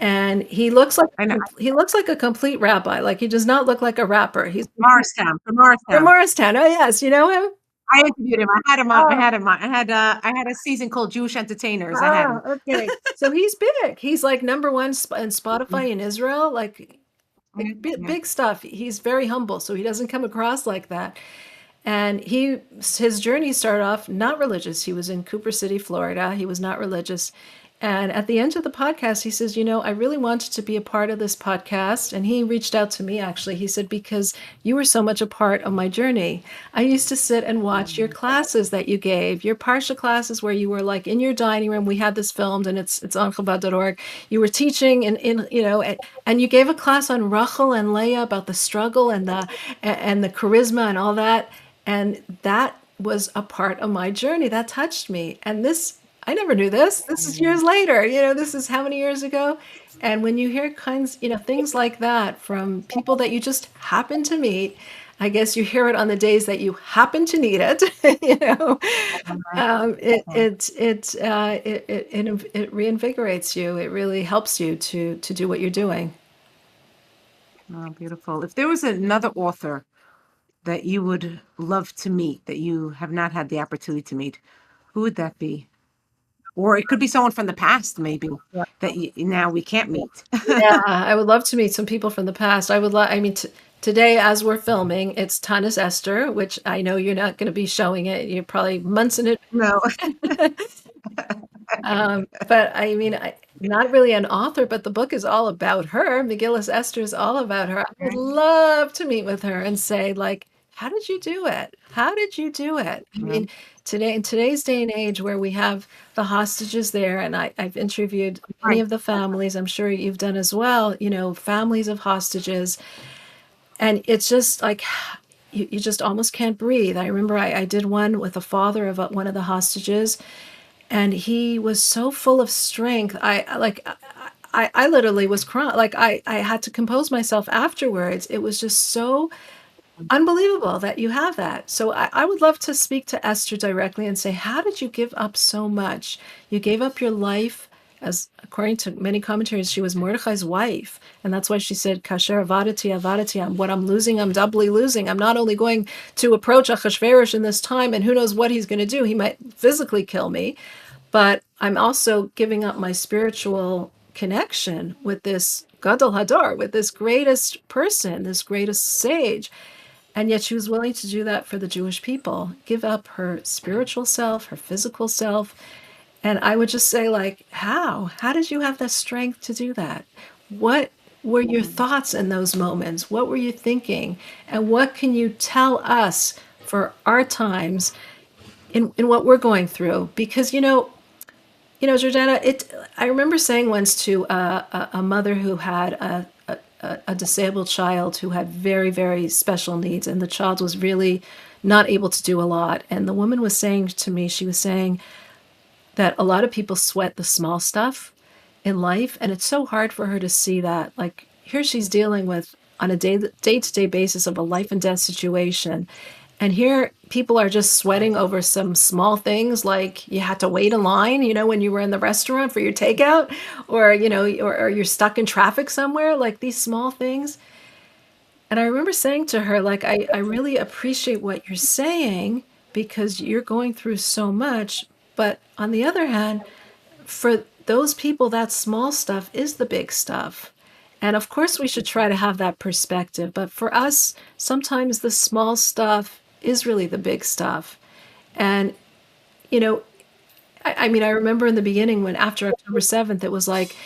and I know. he looks like a complete rabbi. Like he does not look like a rapper. He's Morristown, from from Morristown. Morristown. Oh yes, you know him. I interviewed him. I had him on. I Oh, had him on. I had a season called Jewish Entertainers. I had ah, him. okay. So he's big. He's like number one in Mhm. Spotify in Israel. Like Yeah, yeah. big stuff. He's very humble, so he doesn't come across like that. And his journey started off not religious. He was in Cooper City, Florida. He was not religious. And at the end of the podcast, he says, I really wanted to be a part of this podcast. And he reached out to me, actually. He said, because you were so much a part of my journey. I used to sit and watch your classes that you gave, your Parsha classes where you were like in your dining room. We had this filmed and it's on Chabad.org. You were teaching and you gave a class on Rachel and Leah about the struggle and the charisma and all that. And that was a part of my journey that touched me. And this, I never knew this. This is years later. This is how many years ago? And when you hear things like that from people that you just happen to meet, I guess you hear it on the days that you happen to need it. you know, it reinvigorates you. It really helps you to do what you're doing. Oh, beautiful. If there was another author that you would love to meet that you have not had the opportunity to meet, who would that be? Or it could be someone from the past, maybe, that now we can't meet. Yeah, I would love to meet some people from the past. I would love, I mean, today as we're filming, it's Tanis Esther, which I know you're not going to be showing it. You're probably months in No. it. But I mean, not really an author, but the book is all about her. Megillas Esther is all about her. I would love to meet with her and say, like, how did you do it? How did you do it? I mean, in today's day and age where we have the hostages there, and I've interviewed many Right. of the families, I'm sure you've done as well, families of hostages. And it's just like you just almost can't breathe. I remember I did one with the father of one of the hostages, and he was so full of strength. I literally was crying. Like I had to compose myself afterwards. It was just so unbelievable that you have that. So I would love to speak to Esther directly and say, how did you give up so much? You gave up your life. As according to many commentaries, she was Mordechai's wife, and that's why she said, "Kasher avadati avadati." What I'm losing, I'm doubly losing. I'm not only going to approach Achashverosh in this time, and who knows what he's going to do. He might physically kill me, but I'm also giving up my spiritual connection with this Gadol Hador, with this greatest person, this greatest sage. And yet she was willing to do that for the Jewish people, give up her spiritual self, her physical self. And I would just say, like, how? How did you have the strength to do that? What were your thoughts in those moments? What were you thinking? And what can you tell us for our times in what we're going through? Because, Jordana, I remember saying once to a mother who had a disabled child who had very, very special needs, and the child was really not able to do a lot. And the woman was saying to me, she was saying that a lot of people sweat the small stuff in life, and it's so hard for her to see that. Like here she's dealing with on a day-to-day basis of a life and death situation. And here people are just sweating over some small things like you had to wait in line, when you were in the restaurant for your takeout, or, or you're stuck in traffic somewhere, like these small things. And I remember saying to her, like, I really appreciate what you're saying because you're going through so much. But on the other hand, for those people, that small stuff is the big stuff. And of course, we should try to have that perspective. But for us, sometimes the small stuff is really the big stuff. And, you know, I mean, I remember in the beginning when after October 7th, it was like,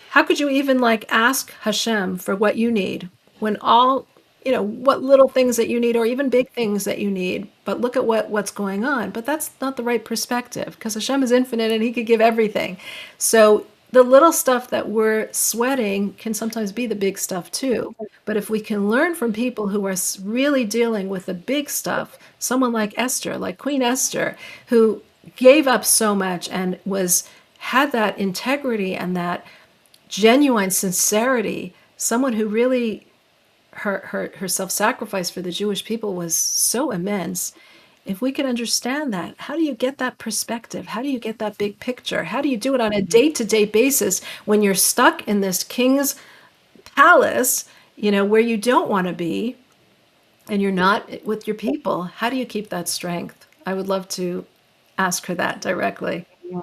how could you even like ask Hashem for what you need when all, what little things that you need or even big things that you need, but look at what's going on. But that's not the right perspective because Hashem is infinite and he could give everything. So the little stuff that we're sweating can sometimes be the big stuff too. But if we can learn from people who are really dealing with the big stuff, someone like Esther, like Queen Esther, who gave up so much and had that integrity and that genuine sincerity, someone who really her self-sacrifice for the Jewish people was so immense. if we can understand that, how do you get that perspective? How do you get that big picture? How do you do it on a day-to-day basis when you're stuck in this king's palace, where you don't want to be and you're not with your people? How do you keep that strength? I would love to ask her that directly. Yeah.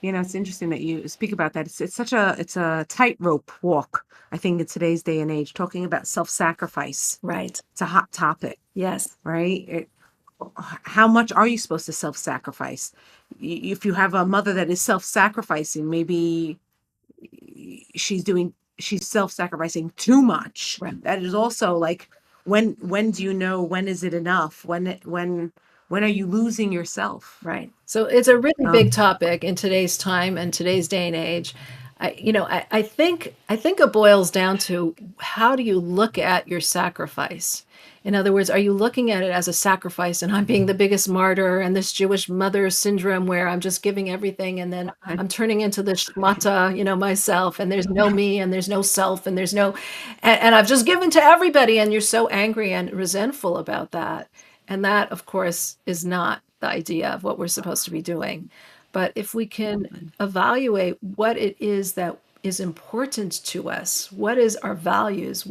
It's interesting that you speak about that. It's such a tightrope walk, I think, in today's day and age, talking about self-sacrifice. Right. It's a hot topic, Yes. right? How much are you supposed to self-sacrifice? If you have a mother that is self-sacrificing, maybe she's self-sacrificing too much. Right. That is also like, when do you know, when is it enough? When are you losing yourself? Right. So it's a really big Um, topic in today's time and today's day and age. I think it boils down to, how do you look at your sacrifice? In other words, are you looking at it as a sacrifice and I'm being the biggest martyr and this Jewish mother syndrome where I'm just giving everything and then I'm turning into the shmata, myself, and there's no me and there's no self and there's no, and I've just given to everybody, and you're so angry and resentful about that. And that, of course, is not the idea of what we're supposed to be doing. But if we can evaluate what it is that is important to us, what is our values,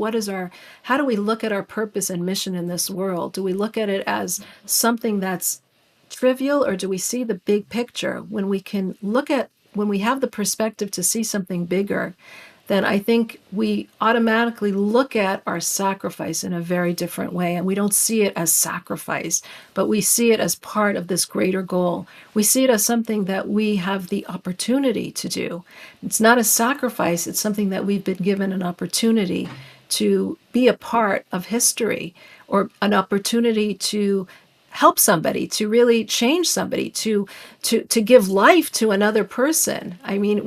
how do we look at our purpose and mission in this world? Do we look at it as something that's trivial, or do we see the big picture? When we have the perspective to see something bigger, then I think we automatically look at our sacrifice in a very different way. And we don't see it as sacrifice, but we see it as part of this greater goal. We see it as something that we have the opportunity to do. It's not a sacrifice, it's something that we've been given an opportunity to be a part of history, or an opportunity to help somebody, to really change somebody, to give life to another person. I mean,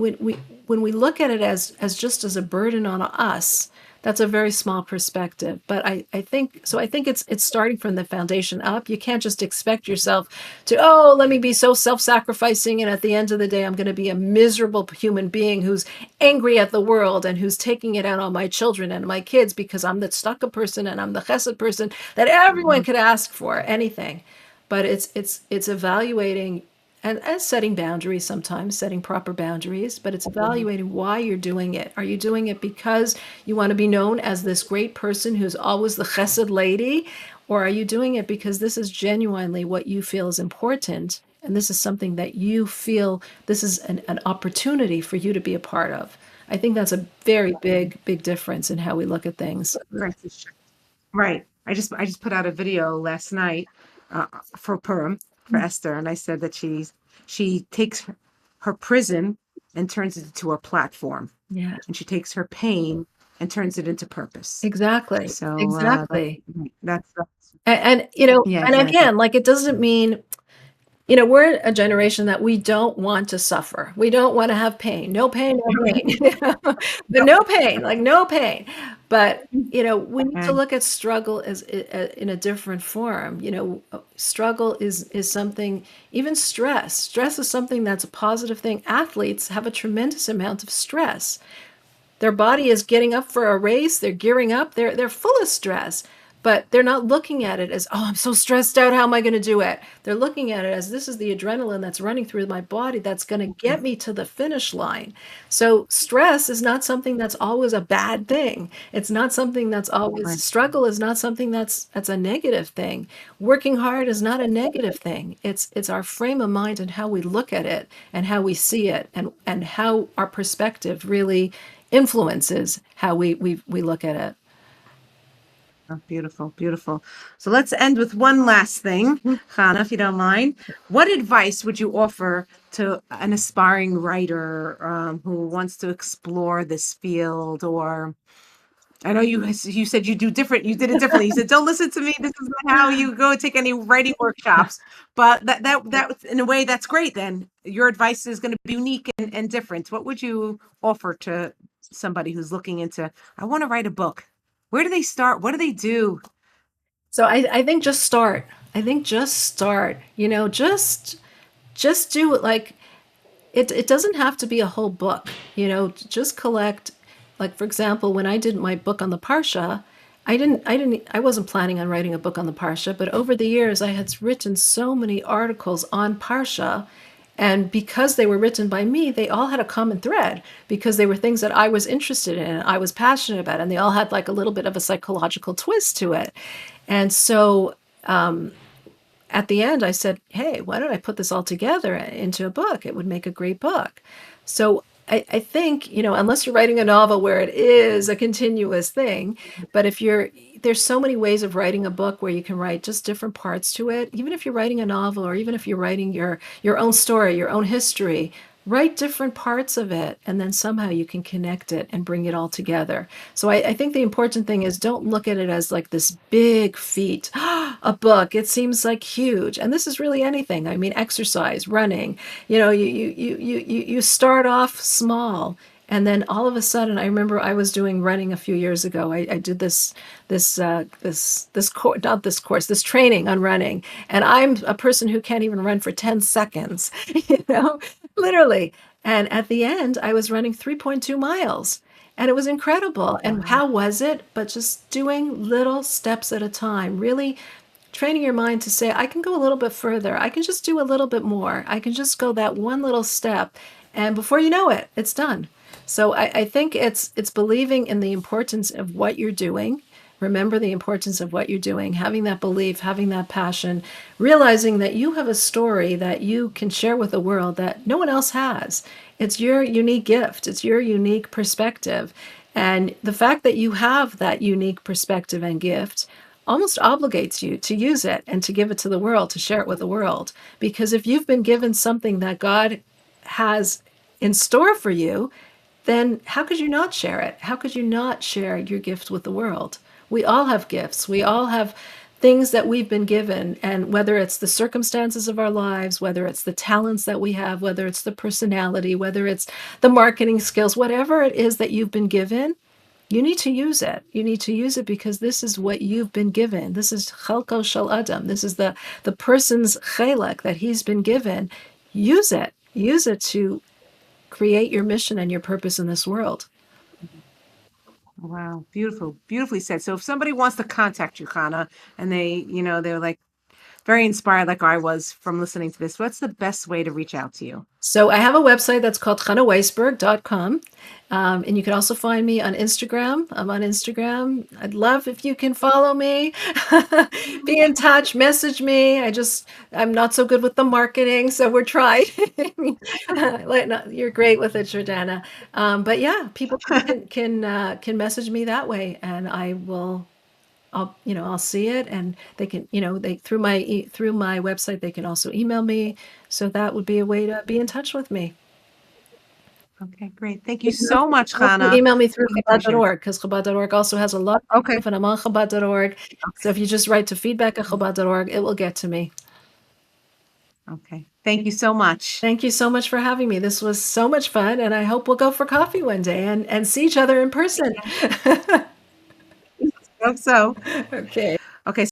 when we look at it as just as a burden on us, that's a very small perspective. But I think it's starting from the foundation up. You can't just expect yourself to, oh, let me be so self-sacrificing, and at the end of the day I'm going to be a miserable human being who's angry at the world and who's taking it out on my children and my kids because I'm the stucca person and I'm the chesed person that everyone could ask for anything. But it's evaluating and setting boundaries, sometimes setting proper boundaries, but it's evaluating why you're doing it. Are you doing it because you want to be known as this great person who's always the chesed lady? Or are you doing it because this is genuinely what you feel is important? And this is something that you feel this is an opportunity for you to be a part of. I think that's a very big, big difference in how we look at things. Right. I just put out a video last night, for Purim, for Esther, and I said that she takes her prison and turns it into a platform, Yeah, and she takes her pain and turns it into purpose. exactly. So Exactly. that's yeah, And exactly. again, like, it doesn't mean, we're a generation that we don't want to suffer. We don't want to have pain. No pain, no gain. But No, no pain, like no pain. But, we need to okay, look at struggle as in a different form. Struggle is something, even stress. Stress is something that's a positive thing. Athletes have a tremendous amount of stress. Their body is getting up for a race, they're gearing up, they're full of stress, but they're not looking at it as, oh, I'm so stressed out, how am I going to do it? They're looking at it as, this is the adrenaline that's running through my body that's going to get me to the finish line. So stress is not something that's always a bad thing. It's not something that's always, right. struggle is not something that's a negative thing. Working hard is not a negative thing. It's our frame of mind and how we look at it and how we see it, and how our perspective really influences how we look at it. Oh, beautiful, beautiful. So let's end with one last thing, Chana, if you don't mind. What advice would you offer to an aspiring writer, who wants to explore this field? Or I know you said you did it differently. You said, "Don't listen to me. This is not how you go take any writing workshops." But that in a way, that's great. Then your advice is going to be unique and different. What would you offer to somebody who's looking into, I want to write a book? Where do they start? What do they do? So I think just start. I think just start. Just do it. Like, it doesn't have to be a whole book. Just collect. Like, for example, when I did my book on the Parsha, I wasn't planning on writing a book on the Parsha, but over the years I had written so many articles on Parsha. And because they were written by me, they all had a common thread because they were things that I was interested in, I was passionate about, and they all had like a little bit of a psychological twist to it. And so at the end, I said, hey, why don't I put this all together into a book? It would make a great book. So I think, unless you're writing a novel where it is a continuous thing, but there's so many ways of writing a book where you can write just different parts to it. Even if you're writing a novel or even if you're writing your own story, your own history, write different parts of it and then somehow you can connect it and bring it all together. So I think the important thing is don't look at it as like this big feat, a book. It seems like huge. And this is really anything. I mean, exercise, running, you start off small. And then all of a sudden, I remember I was doing running a few years ago. I did this training on running, and I'm a person who can't even run for 10 seconds, literally. And at the end, I was running 3.2 miles, and it was incredible. And Wow. how was it? But just doing little steps at a time, really training your mind to say, I can go a little bit further. I can just do a little bit more. I can just go that one little step. And before you know it, it's done. So I think it's believing in the importance of what you're doing. Remember the importance of what you're doing, having that belief, having that passion, realizing that you have a story that you can share with the world that no one else has. It's your unique gift, it's your unique perspective. And the fact that you have that unique perspective and gift almost obligates you to use it and to give it to the world, to share it with the world. Because if you've been given something that God has in store for you, then how could you not share it? How could you not share your gift with the world? We all have gifts. We all have things that we've been given. And whether it's the circumstances of our lives, whether it's the talents that we have, whether it's the personality, whether it's the marketing skills, whatever it is that you've been given, you need to use it. You need to use it because this is what you've been given. This is chalko shel adam. This is the person's chelek that he's been given. Use it. Use it to create your mission and your purpose in this world. Wow. Beautiful. Beautifully said. So if somebody wants to contact you, Hannah, and they're like very inspired like I was from listening to this, what's the best way to reach out to you? So I have a website that's called chanaweisberg.com. And you can also find me on Instagram. I'm on Instagram. I'd love if you can follow me, be in touch, message me. I'm not so good with the marketing, so we're trying. You're great with it, Jordana. But yeah, people can message me that way, and I'll see it, and they can, they through my website, they can also email me. So that would be a way to be in touch with me. Okay, great. Thank you You can so much, also Hannah. email me through Really appreciate it. Chabad.org because Chabad.org also has a lot of Okay. stuff, and I'm on Chabad.org. So if you just write to feedback at Chabad.org, it will get to me. Okay. Thank you so much. Thank you so much for having me. This was so much fun, and I hope we'll go for coffee one day and see each other in person. Hope so. Okay. Okay.